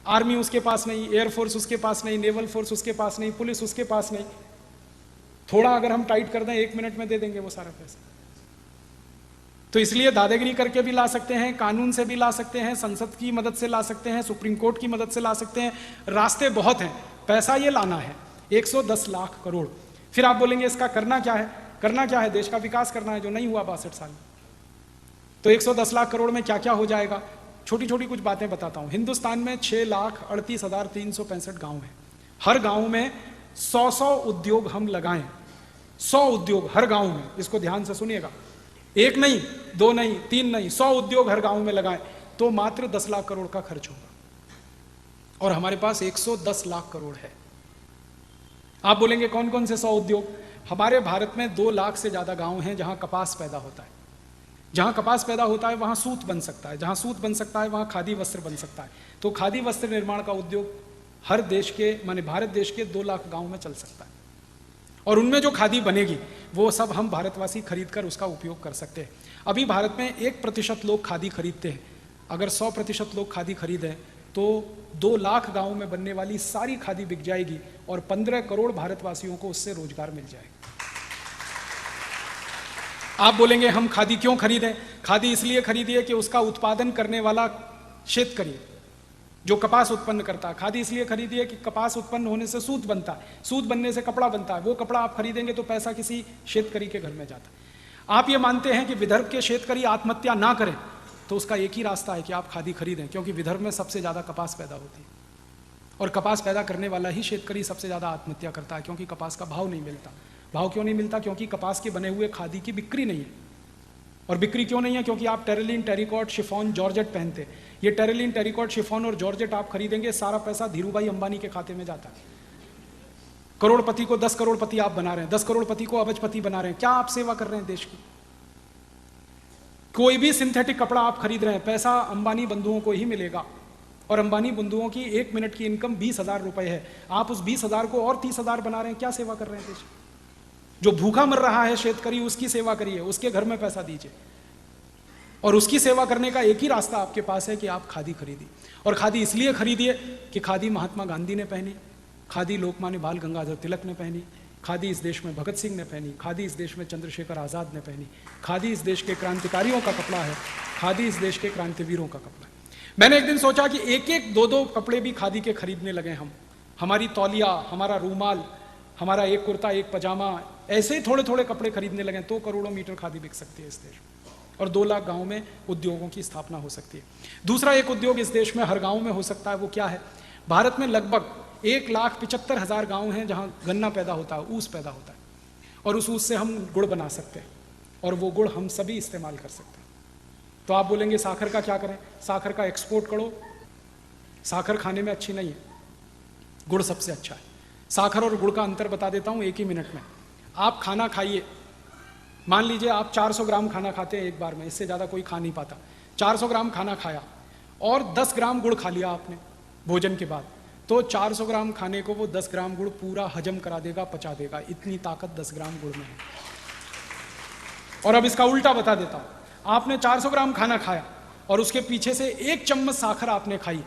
Army उसके पास नहीं, air force उसके पास नहीं, नेवल फोर्स उसके पास नहीं, पुलिस उसके पास नहीं। थोड़ा अगर हम टाइट कर दें 1 मिनट में दे देंगे वो सारा पैसा। तो इसलिए दादागिरी करके भी ला सकते हैं, कानून से भी ला सकते हैं, संसद की मदद से ला सकते हैं, सुप्रीम कोर्ट की मदद से ला सकते हैं, रास्ते बहुत हैं। पैसा ये लाना है 110 लाख करोड़। फिर आप बोलेंगे इसका करना क्या है? करना क्या है? देश का विकास करना है, जो नहीं हुआ 62 साल में। तो 110 लाख करोड़ में क्या क्या हो जाएगा? छोटी छोटी कुछ बातें बताता हूं। हिंदुस्तान में 6,38,365 गांव हैं। हर गांव में 100 उद्योग हम लगाएं, 100 उद्योग हर गांव में। इसको ध्यान से सुनिएगा, 1 नहीं, 2 नहीं, 3 नहीं, 100 उद्योग हर गांव में लगाएं तो मात्र 10 लाख करोड़ का खर्च होगा। और हमारे पास 110 लाख करोड़ है। आप बोलेंगे कौन कौन से 100 उद्योग? हमारे भारत में 2 लाख से ज्यादा गांव हैं जहां कपास पैदा होता है। जहां कपास पैदा होता है वहां सूत बन सकता है, जहां सूत बन सकता है वहां खादी वस्त्र बन सकता है। तो खादी वस्त्र निर्माण का उद्योग हर देश के, माने भारत देश के 2 लाख गांव में चल सकता है। और उनमें जो खादी बनेगी वो सब हम भारतवासी खरीद कर उसका उपयोग कर सकते हैं। अभी भारत में 1% लोग खादी खरीदते हैं। अगर 100% लोग खादी खरीदें तो 2 लाख गांव में बनने वाली सारी खादी बिक जाएगी और 15 करोड़ भारतवासियों को उससे रोजगार मिल जाएगा। आप बोलेंगे हम खादी क्यों खरीदें? खादी इसलिए खरीदिए कि उसका उत्पादन करने वाला शेतकरी जो कपास उत्पन्न करता है। खादी इसलिए खरीदिए कि कपास उत्पन्न होने से सूत बनता है, सूत बनने से कपड़ा बनता है। वो कपड़ा आप खरीदेंगे तो पैसा किसी शेतकरी के घर में जाता है। आप ये मानते हैं कि विदर्भ के शेतकरी आत्महत्या ना करें तो उसका एक ही रास्ता है कि आप खादी खरीदें, क्योंकि विदर्भ में सबसे ज्यादा कपास पैदा होती है और कपास पैदा करने वाला ही शेतकरी सबसे ज्यादा आत्महत्या करता है, क्योंकि कपास का भाव नहीं मिलता। भाव क्यों नहीं मिलता? क्योंकि कपास के बने हुए खादी की बिक्री नहीं है। और बिक्री क्यों नहीं है? क्योंकि आप टेरिलिन, टेरिकॉट, शिफॉन, जॉर्जेट पहनते। ये टेरिलिन, टेरिकॉट, शिफॉन और जॉर्जेट आप खरीदेंगे, सारा पैसा धीरूभाई अंबानी के खाते में जाता है। करोड़पति को 10 करोड़पति आप बना रहे हैं, 10 करोड़पति को अबजपति बना रहे हैं। क्या आप सेवा कर रहे हैं देश की? कोई भी सिंथेटिक कपड़ा आप खरीद रहे हैं, पैसा अंबानी बंधुओं को ही मिलेगा। और अंबानी बंधुओं की 1 मिनट की इनकम 20,000 रुपए है। आप उस 20,000 को और 30,000 बना रहे हैं। क्या सेवा कर रहे हैं देश की? जो भूखा मर रहा है शेतकरी, उसकी सेवा करिए, उसके घर में पैसा दीजिए। और उसकी सेवा करने का एक ही रास्ता आपके पास है कि आप खादी खरीदिए। और खादी इसलिए खरीदिए कि खादी महात्मा गांधी ने पहनी, खादी लोकमान्य बाल गंगाधर तिलक ने पहनी, खादी इस देश में भगत सिंह ने पहनी, खादी इस देश में चंद्रशेखर आजाद ने पहनी, खादी इस देश के क्रांतिकारियों का कपड़ा है, खादी इस देश के क्रांतिवीरों का कपड़ा है। मैंने एक दिन सोचा कि 1-1, 2-2 कपड़े भी खादी के खरीदने लगे हम। हमारी तौलिया, हमारा रूमाल, हमारा एक कुर्ता, एक पजामा, ऐसे ही थोड़े थोड़े कपड़े खरीदने लगे तो करोड़ों मीटर खादी बिक सकती है इस देश में। और 2 लाख गांव में उद्योगों की स्थापना हो सकती है। दूसरा एक उद्योग इस देश में हर गांव में हो सकता है। वो क्या है? भारत में लगभग 1,75,000 गांव हैं जहां गन्ना पैदा होता है, ऊस पैदा होता है। और उस ऊस से हम गुड़ बना सकते हैं और वो गुड़ हम सभी इस्तेमाल कर सकते हैं। तो आप बोलेंगे साखर का क्या करें? साखर का एक्सपोर्ट करो। साखर खाने में अच्छी नहीं है, गुड़ सबसे अच्छा है। साखर और गुड़ का अंतर बता देता हूं 1 ही मिनट में। आप खाना खाइए, मान लीजिए आप 400 ग्राम खाना खाते हैं एक बार में, इससे ज़्यादा कोई खा नहीं पाता। 400 ग्राम खाना खाया और 10 ग्राम गुड़ खा लिया आपने भोजन के बाद, तो 400 ग्राम खाने को वो 10 ग्राम गुड़ पूरा हजम करा देगा, पचा देगा। इतनी ताकत 10 ग्राम गुड़ में है। और अब इसका उल्टा बता देता हूं। आपने 400 ग्राम खाना खाया और उसके पीछे से 1 चम्मच साखर आपने खाई,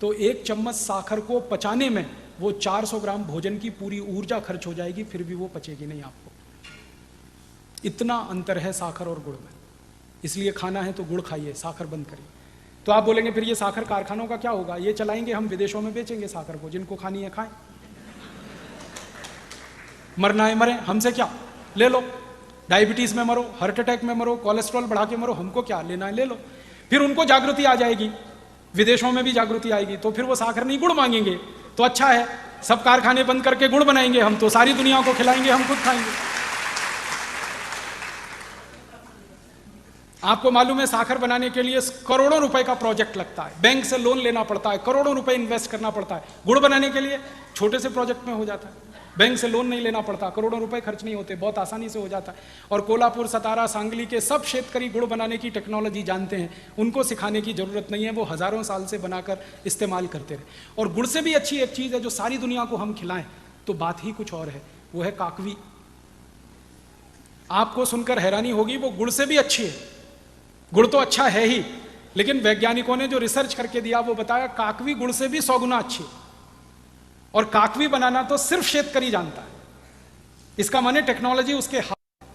तो 1 चम्मच साखर को पचाने में वो 400 ग्राम भोजन की पूरी ऊर्जा खर्च हो जाएगी, फिर भी वो पचेगी नहीं आपको। इतना अंतर है साखर और गुड़ में। इसलिए खाना है तो गुड़ खाइए, साखर बंद करिए। तो आप बोलेंगे फिर ये साखर कारखानों का क्या होगा? ये चलाएंगे हम, विदेशों में बेचेंगे साखर को, जिनको खानी है खाएं, मरना है मरे, हमसे क्या, ले लो। डायबिटीज में मरो, हार्ट अटैक में मरो, कोलेस्ट्रॉल बढ़ा के मरो, हमको क्या, लेना है ले लो। फिर उनको जागृति आ जाएगी, विदेशों में भी जागृति आएगी, तो फिर वो साखर नहीं गुड़ मांगेंगे। तो अच्छा है, सब कारखाने बंद करके गुड़ बनाएंगे हम, तो सारी दुनिया को खिलाएंगे, हम खुद खाएंगे। आपको मालूम है साखर बनाने के लिए करोड़ों रुपए का प्रोजेक्ट लगता है, बैंक से लोन लेना पड़ता है, करोड़ों रुपए इन्वेस्ट करना पड़ता है। गुड़ बनाने के लिए छोटे से प्रोजेक्ट में हो जाता है, बैंक से लोन नहीं लेना पड़ता, करोड़ों रुपए खर्च नहीं होते, बहुत आसानी से हो जाता है। और कोल्हापुर, सतारा, सांगली के सब शेतकरी गुड़ बनाने की टेक्नोलॉजी जानते हैं, उनको सिखाने की जरूरत नहीं है, वो हजारों साल से बनाकर इस्तेमाल करते रहे। और गुड़ से भी अच्छी एक चीज है जो सारी दुनिया को हम खिलाएं, तो बात ही कुछ और है, वो है काकवी। आपको सुनकर हैरानी होगी, वो गुड़ से भी अच्छी है। गुड़ तो अच्छा है ही, लेकिन वैज्ञानिकों ने जो रिसर्च करके दिया वो बताया काकवी गुड़ से भी 100 गुना अच्छी है। और काकवी बनाना तो सिर्फ शेतकरी जानता है, इसका माने टेक्नोलॉजी उसके हाथ।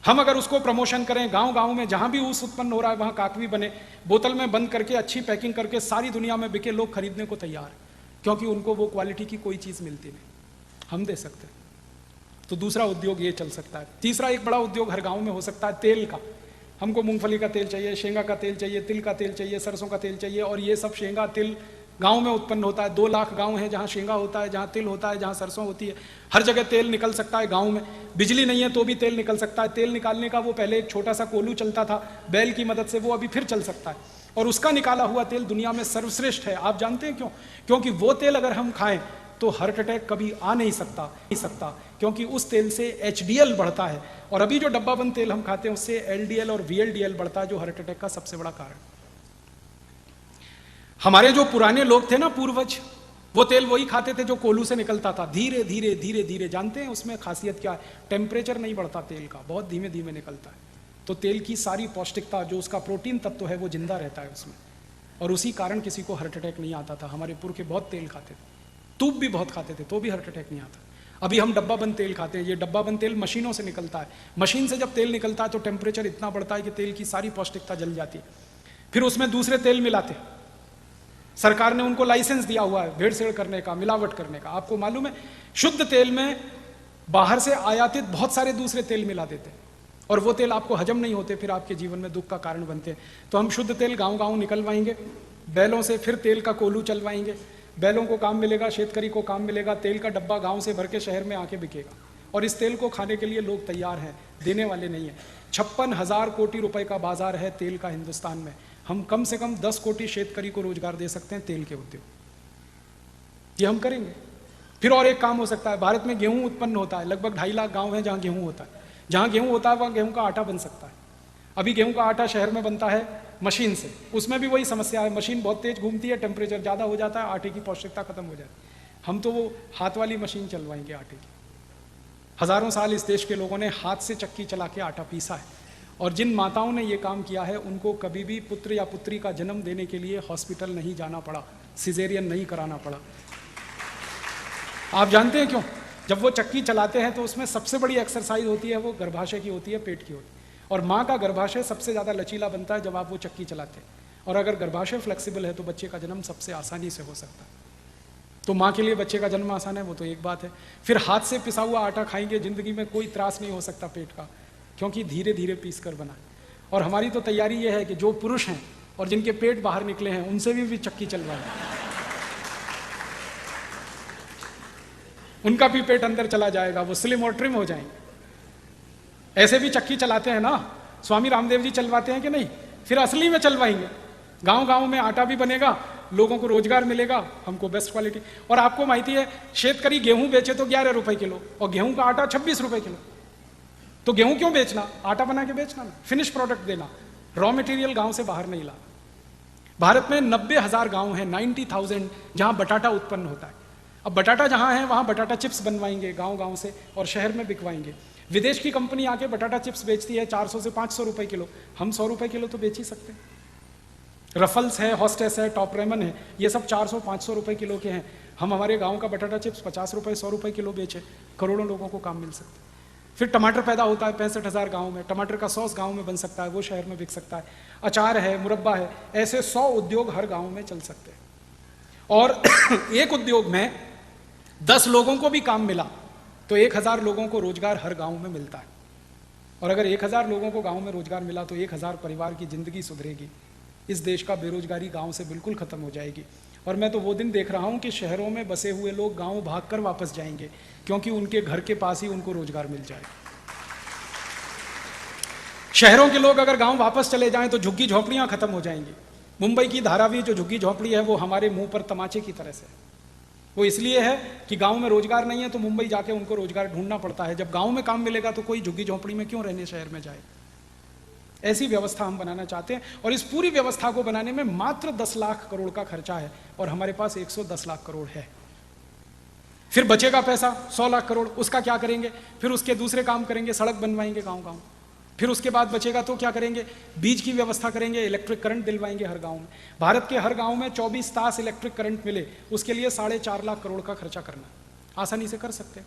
हम अगर उसको प्रमोशन करें, गांव गांव में जहां भी ऊस उत्पन्न हो रहा है वहां काकवी बने, बोतल में बंद करके अच्छी पैकिंग करके सारी दुनिया में बिके, लोग खरीदने को तैयार है, क्योंकि उनको वो क्वालिटी की कोई चीज मिलती नहीं, हम दे सकते हैं। तो दूसरा उद्योग ये चल सकता है। तीसरा एक बड़ा उद्योग हर गांव में हो सकता है तेल का। हमको मूंगफली का तेल चाहिए, शेंगा का तेल चाहिए, तिल का तेल चाहिए, सरसों का तेल चाहिए, और ये सब शेंगा तिल गांव में उत्पन्न होता है। 2 लाख गांव हैं जहां शेंगा होता है, जहां तिल होता है, जहां सरसों होती है, हर जगह तेल निकल सकता है। गांव में बिजली नहीं है तो भी तेल निकल सकता है। तेल निकालने का वो पहले एक छोटा सा कोलू चलता था बैल की मदद से, वो अभी फिर चल सकता है, और उसका निकाला हुआ तेल दुनिया में सर्वश्रेष्ठ है। आप जानते हैं क्यों? क्योंकि वो तेल अगर हम खाएं तो हार्ट अटैक कभी आ नहीं सकता, क्योंकि उस तेल से HDL बढ़ता है, और अभी जो डब्बाबंद तेल हम खाते हैं उससे LDL और VLDL बढ़ता है, जो हार्ट अटैक का सबसे बड़ा कारण। हमारे जो पुराने लोग थे ना, पूर्वज, वो तेल वही खाते थे जो कोलू से निकलता था। धीरे धीरे धीरे धीरे, जानते हैं उसमें खासियत क्या है? टेम्परेचर नहीं बढ़ता तेल का, बहुत धीमे धीमे निकलता है, तो तेल की सारी पौष्टिकता, जो उसका प्रोटीन तत्व है, वो जिंदा रहता है उसमें, और उसी कारण किसी को हार्ट अटैक नहीं आता था। हमारे पुरखे बहुत तेल खाते थे, तूप भी बहुत खाते थे, तो भी हार्ट अटैक नहीं आता। अभी हम डब्बाबंद तेल खाते हैं, ये डब्बाबंद तेल मशीनों से निकलता है। मशीन से जब तेल निकलता है तो टेम्परेचर इतना बढ़ता है कि तेल की सारी पौष्टिकता जल जाती है, फिर उसमें दूसरे तेल मिलाते हैं। सरकार ने उनको लाइसेंस दिया हुआ है भेड़सेड़ करने का, मिलावट करने का। आपको मालूम है, शुद्ध तेल में बाहर से आयातित बहुत सारे दूसरे तेल मिला देते हैं, और वो तेल आपको हजम नहीं होते, फिर आपके जीवन में दुख का कारण बनते हैं। तो हम शुद्ध तेल गांव गांव निकलवाएंगे बैलों से, फिर तेल का कोलू चलवाएंगे, बैलों को काम मिलेगा, शेतकरी को काम मिलेगा, तेल का डब्बा गांव से भर के शहर में आके बिकेगा, और इस तेल को खाने के लिए लोग तैयार हैं, देने वाले नहीं है। 56,000 कोटी रुपए का बाजार है तेल का हिंदुस्तान में। हम कम से कम 10 कोटी शेतकरी को रोजगार दे सकते हैं तेल के उद्योग, ये हम करेंगे। फिर और एक काम हो सकता है, भारत में गेहूं उत्पन्न होता है, लगभग 2.5 लाख गांव हैं जहां गेहूं होता है। जहां गेहूं होता है वहां गेहूं का आटा बन सकता है। अभी गेहूं का आटा शहर में बनता है मशीन से, उसमें भी वही समस्या है, मशीन बहुत तेज घूमती है, टेम्परेचर ज़्यादा हो जाता है, आटे की पौष्टिकता खत्म हो जाती है। हम तो वो हाथ वाली मशीन चलवाएंगे आटे की। हजारों साल इस देश के लोगों ने हाथ से चक्की चला के आटा पीसा है, और जिन माताओं ने ये काम किया है उनको कभी भी पुत्र या पुत्री का जन्म देने के लिए हॉस्पिटल नहीं जाना पड़ा, सिजेरियन नहीं कराना पड़ा। आप जानते हैं क्यों? जब वो चक्की चलाते हैं तो उसमें सबसे बड़ी एक्सरसाइज होती है, वो गर्भाशय की होती है, पेट की होती है, और माँ का गर्भाशय सबसे ज़्यादा लचीला बनता है जब आप वो चक्की चलाते हैं, और अगर गर्भाशय फ्लेक्सिबल है तो बच्चे का जन्म सबसे आसानी से हो सकता है। तो माँ के लिए बच्चे का जन्म आसान है, वो तो एक बात है। फिर हाथ से पिसा हुआ आटा खाएंगे, जिंदगी में कोई त्रास नहीं हो सकता पेट का, क्योंकि धीरे धीरे पीस कर बना है। और हमारी तो तैयारी ये है कि जो पुरुष हैं और जिनके पेट बाहर निकले हैं उनसे भी चक्की चलवाएं, उनका भी पेट अंदर चला जाएगा, वो स्लिम और ट्रिम हो जाएंगे। ऐसे भी चक्की चलाते हैं ना, स्वामी रामदेव जी चलवाते हैं कि नहीं? फिर असली में चलवाएंगे, गांव गांव में आटा भी बनेगा, लोगों को रोजगार मिलेगा, हमको बेस्ट क्वालिटी। और आपको माहिती है, शेतकरी गेहूं बेचे तो 11 रुपए किलो, और गेहूं का आटा 26 रुपए किलो। तो गेहूं क्यों बेचना? आटा बना के बेचना ना, फिनिश प्रोडक्ट देना, रॉ मटेरियल गांव से बाहर नहीं लाना। भारत में 90,000 गांव हैं, 90,000, जहां बटाटा उत्पन्न होता है। अब बटाटा जहां है वहां बटाटा चिप्स बनवाएंगे गांव गांव से, और शहर में बिकवाएंगे। विदेश की कंपनी आके बटाटा चिप्स बेचती है 400 से 500 रुपए किलो, हम 100 रुपए किलो तो बेच ही सकते हैं। रफल्स है, हॉस्टेस है, टॉप रेमन है, ये सब 400-500 रुपए किलो के हैं। हम हमारे गांव का बटाटा चिप्स 50 रुपए 100 रुपए किलो बेचे, करोड़ों लोगों को काम मिल सकता है। फिर टमाटर पैदा होता है 65,000 गाँव में, टमाटर का सॉस गाँव में बन सकता है, वो शहर में बिक सकता है। अचार है, मुरब्बा है, ऐसे 100 उद्योग हर गाँव में चल सकते हैं। और एक उद्योग में 10 लोगों को भी काम मिला तो 1,000 लोगों को रोजगार हर गांव में मिलता है। और अगर 1,000 लोगों को गांव में रोजगार मिला तो 1,000 परिवार की जिंदगी सुधरेगी। इस देश का बेरोजगारी गांव से बिल्कुल खत्म हो जाएगी। और मैं तो वो दिन देख रहा हूं कि शहरों में बसे हुए लोग गांव भागकर वापस जाएंगे, क्योंकि उनके घर के पास ही उनको रोजगार मिल जाएगा। शहरों के लोग अगर गांव वापस चले जाएं तो झुग्गी झोपड़ियां खत्म हो जाएंगी। मुंबई की धारावी जो झुग्गी झोपड़ी है वो हमारे मुंह पर तमाचे की तरह से, वो इसलिए है कि गांव में रोजगार नहीं है तो मुंबई जाके उनको रोजगार ढूंढना पड़ता है। जब गांव में काम मिलेगा तो कोई झुग्गी झोपड़ी में क्यों रहने शहर में जाए। ऐसी व्यवस्था हम बनाना चाहते हैं, और इस पूरी व्यवस्था को बनाने में मात्र 10 लाख करोड़ का खर्चा है, और हमारे पास 110 लाख करोड़ है। फिर बचेगा पैसा 100 लाख करोड़, उसका क्या करेंगे? फिर उसके दूसरे काम करेंगे, सड़क बनवाएंगे गांव गांव, फिर उसके बाद बचेगा तो क्या करेंगे, बीज की व्यवस्था करेंगे, इलेक्ट्रिक करंट दिलवाएंगे हर गांव में। भारत के हर गांव में 24 तास इलेक्ट्रिक करंट मिले, उसके लिए 4.5 लाख करोड़ का खर्चा करना, आसानी से कर सकते हैं।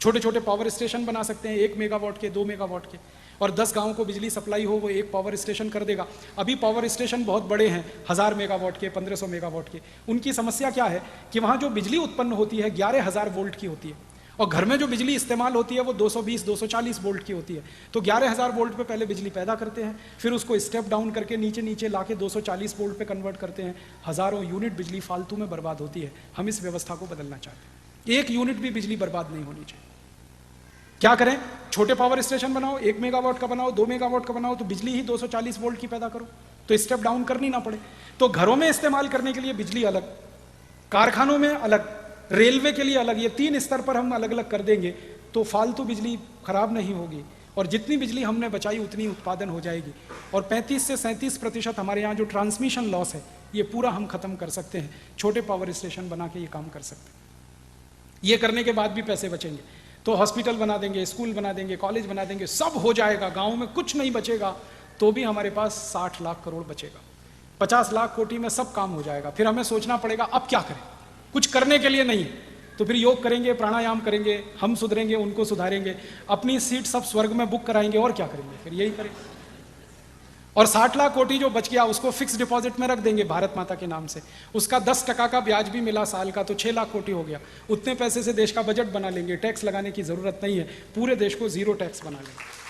छोटे छोटे पावर स्टेशन बना सकते हैं, 1 मेगावाट के, 2 मेगावाट के, और 10 गांवों को बिजली सप्लाई हो, वो एक पावर स्टेशन कर देगा। अभी पावर स्टेशन बहुत बड़े हैं, 1000 मेगावाट के, 1500 मेगावाट के। उनकी समस्या क्या है कि वहाँ जो बिजली उत्पन्न होती है 11,000 वोल्ट की होती है, और घर में जो बिजली इस्तेमाल होती है वो 220-240 वोल्ट की होती है। तो 11,000 वोल्ट पे पहले बिजली पैदा करते हैं, फिर उसको स्टेप डाउन करके नीचे नीचे लाके 240 वोल्ट पे कन्वर्ट करते हैं। हज़ारों यूनिट बिजली फालतू में बर्बाद होती है। हम इस व्यवस्था को बदलना चाहते हैं, 1 यूनिट भी बिजली बर्बाद नहीं होनी चाहिए। क्या करें, छोटे पावर स्टेशन बनाओ, 1 मेगावाट का बनाओ, 2 मेगावाट का बनाओ, तो बिजली ही 240 वोल्ट की पैदा करो, तो स्टेप डाउन करनी ना पड़े। तो घरों में इस्तेमाल करने के लिए बिजली अलग, कारखानों में अलग, रेलवे के लिए अलग, ये 3 स्तर पर हम अलग अलग कर देंगे तो फालतू बिजली खराब नहीं होगी, और जितनी बिजली हमने बचाई उतनी उत्पादन हो जाएगी। और 35 से 37% हमारे यहाँ जो ट्रांसमिशन लॉस है ये पूरा हम खत्म कर सकते हैं, छोटे पावर स्टेशन बना के ये काम कर सकते हैं। ये करने के बाद भी पैसे बचेंगे, तो हॉस्पिटल बना देंगे, स्कूल बना देंगे, कॉलेज बना देंगे, सब हो जाएगा, गाँव में कुछ नहीं बचेगा, तो भी हमारे पास 60 लाख करोड़ बचेगा। 50 लाख कोटी में सब काम हो जाएगा। फिर हमें सोचना पड़ेगा अब क्या करें, कुछ करने के लिए नहीं, तो फिर योग करेंगे, प्राणायाम करेंगे, हम सुधरेंगे, उनको सुधारेंगे, अपनी सीट सब स्वर्ग में बुक कराएंगे, और क्या करेंगे, फिर यही करेंगे। और 60 लाख कोटी जो बच गया उसको फिक्स डिपॉजिट में रख देंगे भारत माता के नाम से, उसका 10% का ब्याज भी मिला साल का, तो 6 लाख कोटी हो गया। उतने पैसे से देश का बजट बना लेंगे, टैक्स लगाने की जरूरत नहीं है, पूरे देश को 0 टैक्स बना लेंगे।